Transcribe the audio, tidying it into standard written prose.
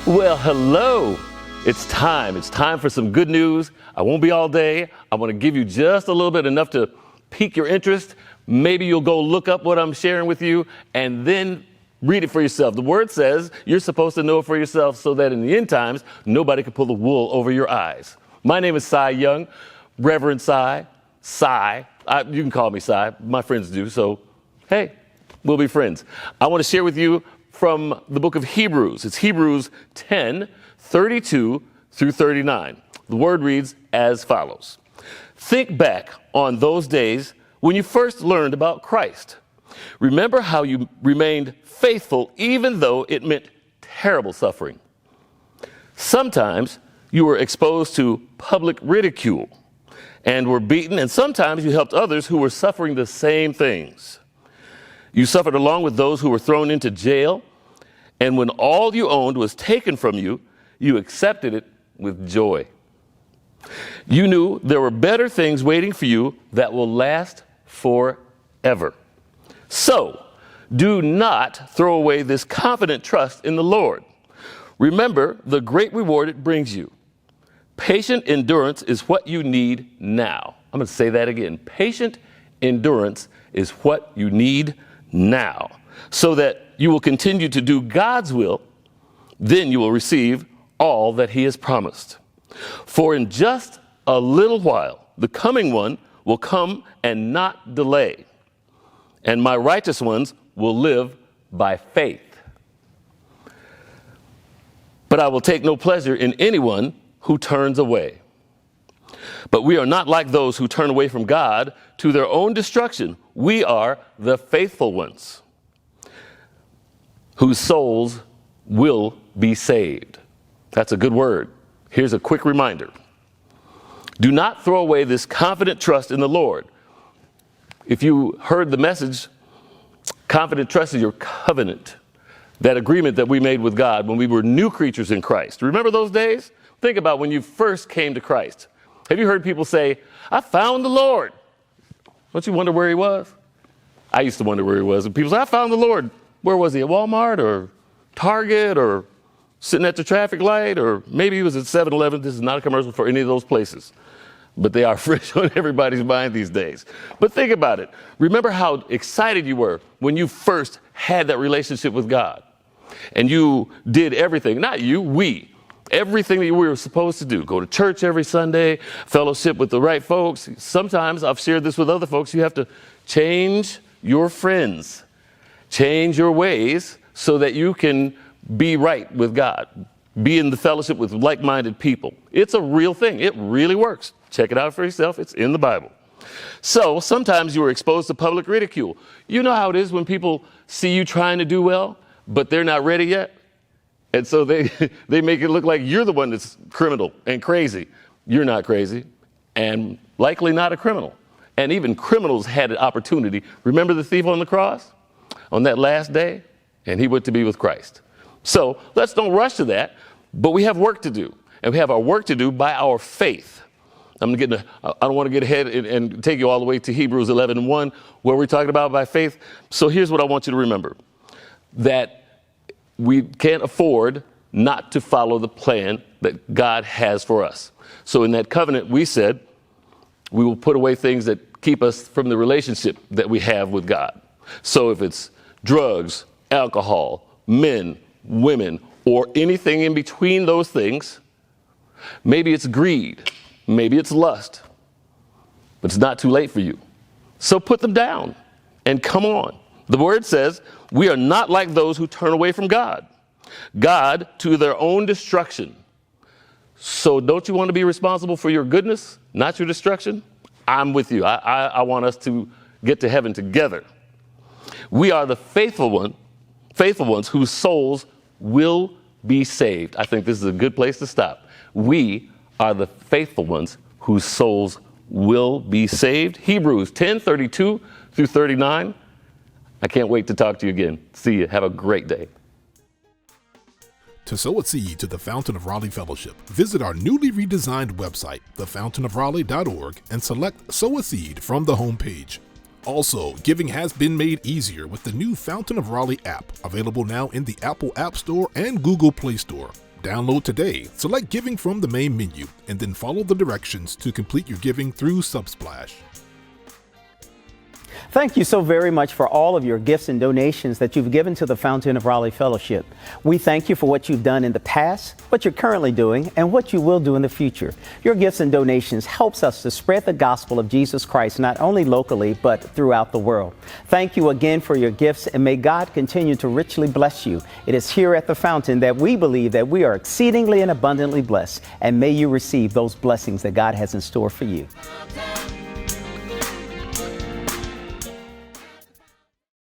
Well, hello. It's time. It's time for some good news. I won't be all day. I want to give you just a little bit, enough to pique your interest. Maybe you'll go look up what I'm sharing with you and then read it for yourself. The word says you're supposed to know it for yourself so that in the end times, nobody can pull the wool over your eyes. My name is Cy Young, Reverend Cy. You can call me Cy. My friends do. So, hey, we'll be friends. I want to share with you from the book of Hebrews. It's Hebrews 10:32 through 39. The word reads as follows. Think back on those days when you first learned about Christ. Remember how you remained faithful even though it meant terrible suffering. Sometimes you were exposed to public ridicule and were beaten, and sometimes you helped others who were suffering the same things. You suffered along with those who were thrown into jail, and when all you owned was taken from you, you accepted it with joy. You knew there were better things waiting for you that will last forever. So, do not throw away this confident trust in the Lord. Remember the great reward it brings you. Patient endurance is what you need now. I'm going to say that again. Patient endurance is what you need now, so that you will continue to do God's will. Then you will receive all that He has promised. For in just a little while, the coming one will come and not delay, and my righteous ones will live by faith. But I will take no pleasure in anyone who turns away. But we are not like those who turn away from God to their own destruction. We are the faithful ones, whose souls will be saved. That's a good word. Here's a quick reminder. Do not throw away this confident trust in the Lord. If you heard the message, confident trust is your covenant, that agreement that we made with God when we were new creatures in Christ. Remember those days? Think about when you first came to Christ. Have you heard people say, I found the Lord? Don't you wonder where He was? I used to wonder where He was. And people say, I found the Lord. Where was He? At Walmart or Target or sitting at the traffic light? Or maybe He was at 7-Eleven. This is not a commercial for any of those places, but they are fresh on everybody's mind these days. But think about it. Remember how excited you were when you first had that relationship with God. And you did everything, not you, everything that we were supposed to do. Go to church every Sunday, fellowship with the right folks. Sometimes, I've shared this with other folks, you have to change your friends, change your ways so that you can be right with God, be in the fellowship with like-minded people. It's a real thing. It really works. Check it out for yourself. It's in the Bible. So sometimes you are exposed to public ridicule. You know how it is when people see you trying to do well, but they're not ready yet. And so they make it look like you're the one that's criminal and crazy. You're not crazy and likely not a criminal. And even criminals had an opportunity. Remember the thief on the cross on that last day? And he went to be with Christ. So let's don't rush to that, but we have work to do. And we have our work to do by our faith. I don't want to get ahead and take you all the way to Hebrews 11:1, where we're talking about by faith. So here's what I want you to remember. That we can't afford not to follow the plan that God has for us. So in that covenant, we said we will put away things that keep us from the relationship that we have with God. So if it's drugs, alcohol, men, women, or anything in between those things, maybe it's greed, maybe it's lust, but it's not too late for you. So put them down and come on. The word says we are not like those who turn away from God to their own destruction. So don't you want to be responsible for your goodness, not your destruction? I'm with you. I want us to get to heaven together. We are the faithful ones whose souls will be saved. I think this is a good place to stop. We are the faithful ones whose souls will be saved. Hebrews 10:32 through 39. I can't wait to talk to you again. See you. Have a great day. To sow a seed to the Fountain of Raleigh Fellowship, visit our newly redesigned website, thefountainofraleigh.org, and select Sow a Seed from the homepage. Also, giving has been made easier with the new Fountain of Raleigh app, available now in the Apple App Store and Google Play Store. Download today, select Giving from the main menu, and then follow the directions to complete your giving through Subsplash. Thank you so very much for all of your gifts and donations that you've given to the Fountain of Raleigh Fellowship. We thank you for what you've done in the past, what you're currently doing, and what you will do in the future. Your gifts and donations helps us to spread the gospel of Jesus Christ, not only locally, but throughout the world. Thank you again for your gifts, and may God continue to richly bless you. It is here at the Fountain that we believe that we are exceedingly and abundantly blessed, and may you receive those blessings that God has in store for you.